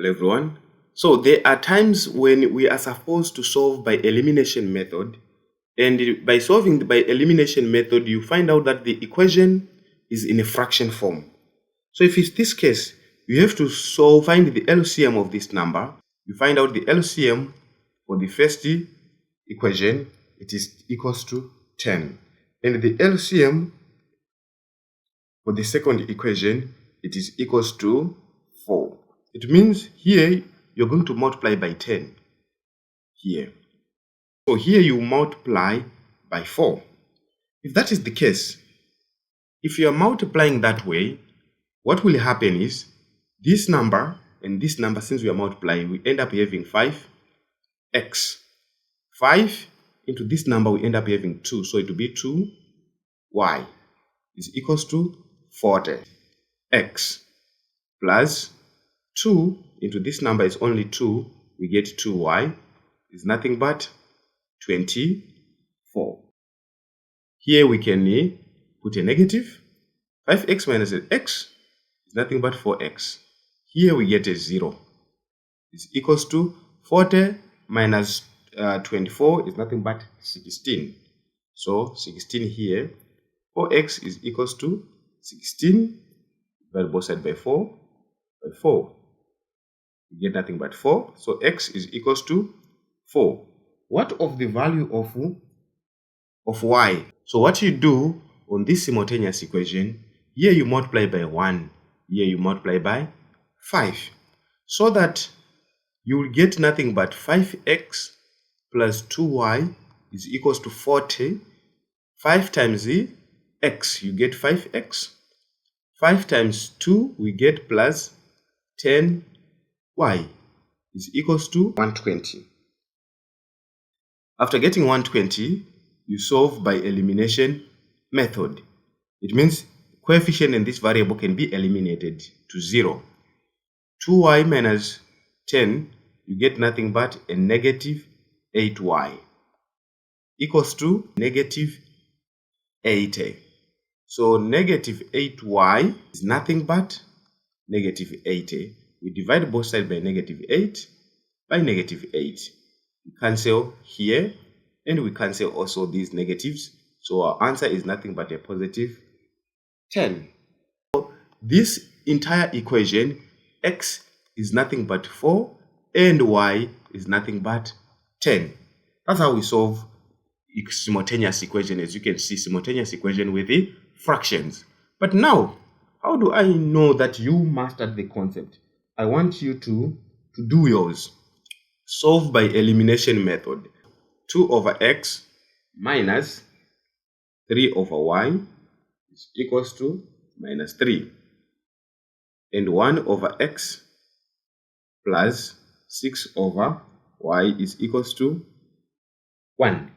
Hello everyone. So there are times when we are supposed to solve by elimination method, and by solving by elimination method you find out that the equation is in a fraction form. So if it's this case, you have to find the LCM of this number. You find out the LCM for the first equation, it is equals to 10, and the LCM for the second equation, it is equals to 4. It means here you're going to multiply by 10 here. So here you multiply by 4. If that is the case, if you are multiplying that way, what will happen is this number and this number, since we are multiplying, we end up having 5x. 5 into this number, we end up having 2. So it will be 2y is equals to 40x plus 2 into this number is only 2. We get 2y is nothing but 24. Here we can put a negative. 5x minus x is nothing but 4x. Here we get a 0. Is equals to 40 minus 24 is nothing but 16. So 16 here. 4x is equals to 16. Divide both sides by 4. By 4. We get nothing but 4. So x is equals to 4. What of the value of y? So what you do on this simultaneous equation, here you multiply by 1, here you multiply by 5. So that you will get nothing but 5x plus 2y is equals to 40. 5 times the x, you get 5x. 5 times 2, we get plus 10y is equals to 120. After getting 120, you solve by elimination method. It means coefficient in this variable can be eliminated to 0. 2y minus 10, you get nothing but a negative 8y equals to negative 80. So negative 8y is nothing but negative 80. We divide both sides by negative 8 by negative 8. We cancel here and we cancel also these negatives. So our answer is nothing but a positive 10. So this entire equation, x is nothing but 4 and y is nothing but 10. That's how we solve simultaneous equation. As you can see, simultaneous equation with the fractions. But now, how do I know that you mastered the concept? I want you to do yours. Solve by elimination method. 2 over x minus 3 over y is equals to minus 3. And 1 over x plus 6 over y is equals to 1.